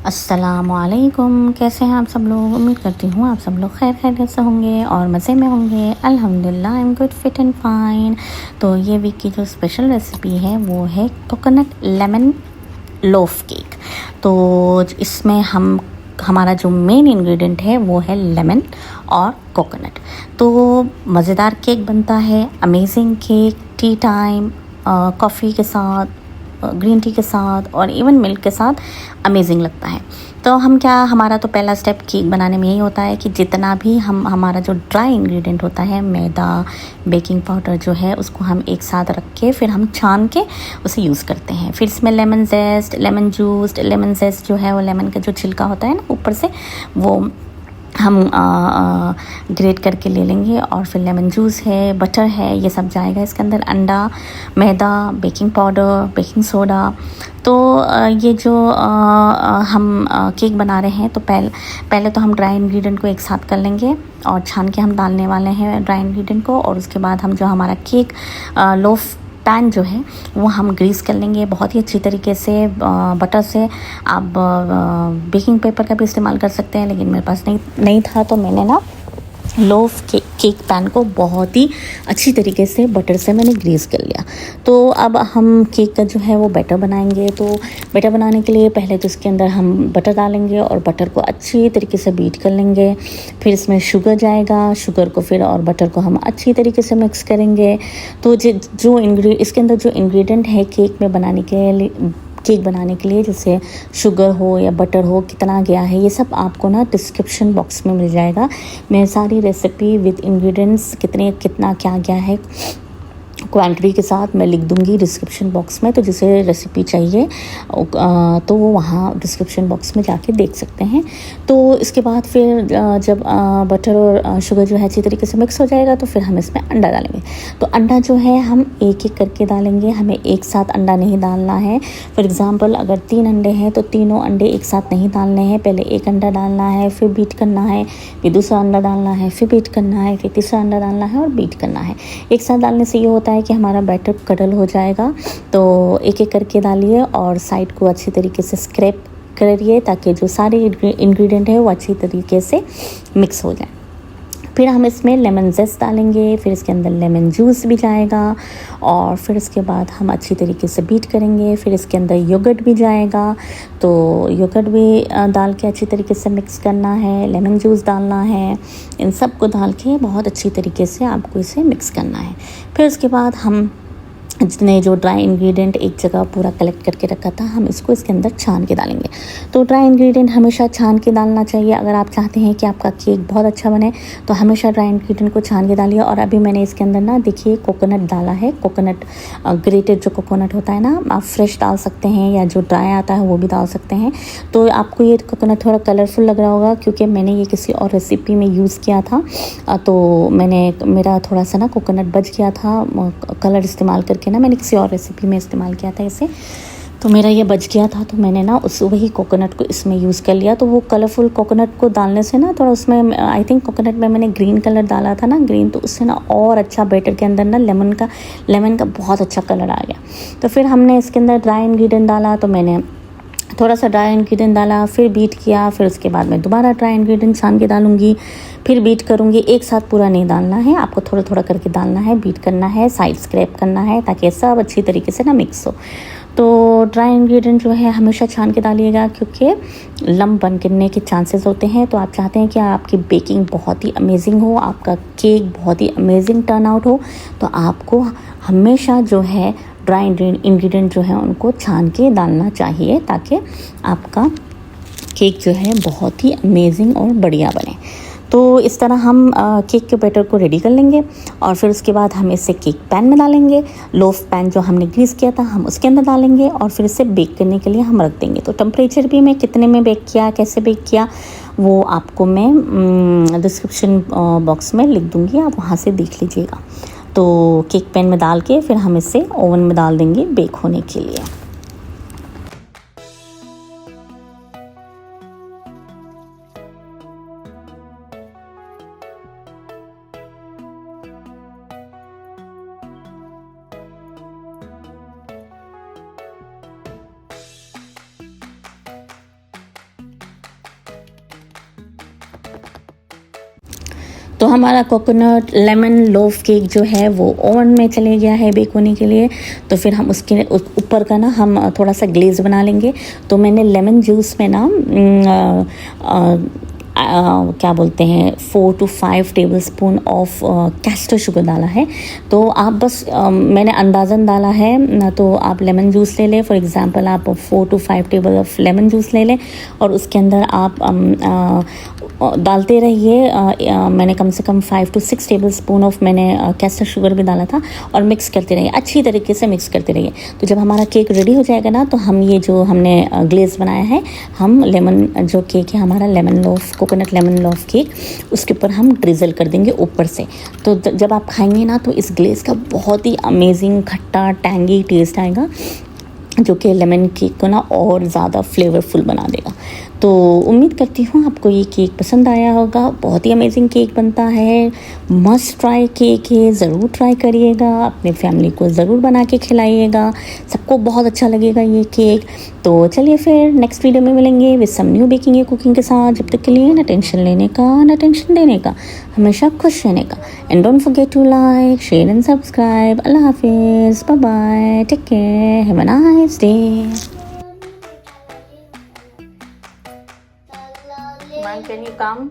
अस्सलामुअलैकुम, कैसे हैं आप सब लोग। उम्मीद करती हूँ आप सब लोग खैर खैरियत से होंगे और मज़े में होंगे। अल्हम्दुलिल्लाह I am good fit and fine. तो ये वीक की जो स्पेशल रेसिपी है वो है कोकोनट लेमन लोफ़ केक। तो इसमें हमारा जो मेन इंग्रेडिएंट है वो है लेमन और कोकोनट। तो मज़ेदार केक बनता है, amazing cake, T time, coffee के साथ, ग्रीन टी के साथ और इवन मिल्क के साथ अमेजिंग लगता है। तो हमारा तो पहला स्टेप केक बनाने में यही होता है कि जितना भी हमारा जो ड्राई इंग्रेडिएंट होता है, मैदा, बेकिंग पाउडर जो है, उसको हम एक साथ रख के फिर हम छान के उसे यूज़ करते हैं। फिर इसमें लेमन जेस्ट जो है वो लेमन का जो छिलका होता है ना ऊपर से, वो हम ग्रेट करके ले लेंगे और फिर लेमन जूस है, बटर है, ये सब जाएगा इसके अंदर, अंडा, मैदा, बेकिंग पाउडर, बेकिंग सोडा। तो ये जो हम केक बना रहे हैं तो पहले तो हम ड्राई इंग्रेडिएंट को एक साथ कर लेंगे और छान के हम डालने वाले हैं ड्राई इंग्रेडिएंट को। और उसके बाद हम जो हमारा केक लोफ पैन जो है वो हम ग्रीस कर लेंगे बहुत ही अच्छी तरीके से बटर से। आप बेकिंग पेपर का भी इस्तेमाल कर सकते हैं, लेकिन मेरे पास नहीं था तो मैंने ना लोफ केक पैन को बहुत ही अच्छी तरीके से बटर से मैंने ग्रीस कर लिया। तो अब हम केक का जो है वो बैटर बनाएंगे। तो बैटर बनाने के लिए पहले तो इसके अंदर हम बटर डालेंगे और बटर को अच्छी तरीके से बीट कर लेंगे। फिर इसमें शुगर जाएगा, शुगर को फिर और बटर को हम अच्छी तरीके से मिक्स करेंगे। तो इसके अंदर जो इंग्रेडिएंट है केक बनाने के लिए जैसे शुगर हो या बटर हो, कितना गया है, ये सब आपको ना डिस्क्रिप्शन बॉक्स में मिल जाएगा। मैं सारी रेसिपी विद इंग्रेडिएंट्स कितना क्या गया है क्वांटिटी के साथ मैं लिख दूंगी डिस्क्रिप्शन बॉक्स में। तो जिसे रेसिपी चाहिए तो वो वहाँ डिस्क्रिप्शन बॉक्स में जाके देख सकते हैं। तो इसके बाद फिर जब बटर और शुगर जो है अच्छी तरीके से मिक्स हो जाएगा तो फिर हम इसमें अंडा डालेंगे। तो अंडा जो है हम एक एक करके डालेंगे, हमें एक साथ अंडा नहीं डालना है। फॉर एग्ज़ाम्पल अगर 3 अंडे हैं तो तीनों अंडे एक साथ नहीं डालने हैं। पहले एक अंडा डालना है, फिर बीट करना है, फिर दूसरा अंडा डालना है, फिर बीट करना है, फिर तीसरा अंडा डालना है और बीट करना है। एक साथ डालने से ये होता है कि हमारा बैटर कडल हो जाएगा। तो एक एक करके डालिए और साइड को अच्छी तरीके से स्क्रैप करिए ताकि जो सारे इंग्रेडिएंट है वो अच्छी तरीके से मिक्स हो जाए। फिर हम इसमें लेमन जेस्ट डालेंगे, फिर इसके अंदर लेमन जूस भी जाएगा और फिर इसके बाद हम अच्छी तरीके से बीट करेंगे। फिर इसके अंदर योगर्ट भी जाएगा, तो योगर्ट भी डाल के अच्छी तरीके से मिक्स करना है, लेमन जूस डालना है। इन सब को डाल के बहुत अच्छी तरीके से आपको इसे मिक्स करना है। फिर उसके बाद हम जितने जो ड्राई इंग्रेडिएंट एक जगह पूरा कलेक्ट करके रखा था, हम इसको इसके अंदर छान के डालेंगे। तो ड्राई इंग्रेडिएंट हमेशा छान के डालना चाहिए। अगर आप चाहते हैं कि आपका केक बहुत अच्छा बने तो हमेशा ड्राई इंग्रेडिएंट को छान के डालिए। और अभी मैंने इसके अंदर ना देखिए कोकोनट डाला है। कोकोनट ग्रेटेड जो कोकोनट होता है ना, आप फ्रेश डाल सकते हैं या जो ड्राई आता है वो भी डाल सकते हैं। तो आपको ये कोकोनट थोड़ा कलरफुल लग रहा होगा क्योंकि मैंने ये किसी और रेसिपी में यूज़ किया था। तो मेरा थोड़ा सा ना कोकोनट बच गया था कलर इस्तेमाल करके ना, मैंने किसी और रेसिपी में इस्तेमाल किया था इसे, तो मेरा ये बच गया था। तो मैंने ना वही कोकोनट को इसमें यूज़ कर लिया। तो वो कलरफुल कोकोनट को डालने से ना थोड़ा उसमें आई थिंक कोकोनट में मैंने ग्रीन कलर डाला था ना, ग्रीन, तो उससे ना और अच्छा बैटर के अंदर ना लेमन का बहुत अच्छा कलर आ गया। तो फिर हमने इसके अंदर ड्राई इंग्रेडिएंट डाला, तो मैंने थोड़ा सा ड्राई इंग्रेडिएंट डाला, फिर बीट किया। फिर उसके बाद मैं दोबारा ड्राई इंग्रेडिएंट छान के डालूंगी, फिर बीट करूँगी। एक साथ पूरा नहीं डालना है, आपको थोड़ा थोड़ा करके डालना है, बीट करना है, साइड स्क्रैप करना है ताकि सब अच्छी तरीके से ना मिक्स हो। तो ड्राई इंग्रेडिएंट जो है हमेशा छान के डालिएगा क्योंकि लम्प बनने के चांसेस होते हैं। तो आप चाहते हैं कि आपकी बेकिंग बहुत ही अमेजिंग हो, आपका केक बहुत ही अमेजिंग टर्न आउट हो, तो आपको हमेशा जो है ड्राई इंग्रेडिएंट जो है उनको छान के डालना चाहिए ताकि आपका केक जो है बहुत ही अमेजिंग और बढ़िया बने। तो इस तरह हम केक के बैटर को रेडी कर लेंगे और फिर उसके बाद हम इसे केक पैन में डालेंगे। लोफ पैन जो हमने ग्रीस किया था हम उसके अंदर डालेंगे और फिर इसे बेक करने के लिए हम रख देंगे। तो टेम्परेचर भी मैं कितने में बेक किया, कैसे बेक किया, वो आपको मैं डिस्क्रिप्शन बॉक्स में लिख दूँगी, आप वहाँ से देख लीजिएगा। तो केक पैन में डाल के फिर हम इसे ओवन में डाल देंगे बेक होने के लिए। तो हमारा कोकोनट लेमन लोफ केक जो है वो ओवन में चले गया है बेक होने के लिए। तो फिर हम उसके ऊपर का ना हम थोड़ा सा ग्लेज बना लेंगे। तो मैंने लेमन जूस में ना क्या बोलते हैं 4 to 5 tablespoon of castor sugar डाला है। तो आप बस मैंने अंदाज़न डाला है ना, तो आप लेमन जूस ले लें। फॉर एग्ज़ाम्पल आप 4 to 5 table of lemon juice ले लें और उसके अंदर आप डालते रहिए। मैंने कम से कम 5 to 6 टेबलस्पून ऑफ मैंने कैस्टर शुगर भी डाला था और मिक्स करते रहिए, अच्छी तरीके से मिक्स करते रहिए। तो जब हमारा केक रेडी हो जाएगा ना, तो हम ये जो हमने ग्लेज़ बनाया है, हम लेमन जो केक है हमारा lemon loaf coconut lemon loaf cake, उसके ऊपर हम ड्रिजल कर देंगे ऊपर से। तो जब आप खाएंगे ना, तो इस ग्लेज़ का बहुत ही अमेजिंग खट्टा टैंगी टेस्ट आएगा, जो कि लेमन केक को ना और ज़्यादा फ्लेवरफुल बना देगा। तो उम्मीद करती हूँ आपको ये केक पसंद आया होगा। बहुत ही अमेजिंग केक बनता है, मस्ट ट्राई केक है, ज़रूर ट्राई करिएगा, अपने फैमिली को ज़रूर बना के खिलाइएगा, सबको बहुत अच्छा लगेगा ये केक। तो चलिए फिर नेक्स्ट वीडियो में मिलेंगे विद सम न्यू बेकिंग या कुकिंग के साथ। जब तक के लिए ना टेंशन लेने का ना टेंशन देने का, हमेशा खुश रहने का। And don't forget to like share and subscribe. Allah हाफिज़, bye bye, take care, have a nice day. Man, can you come?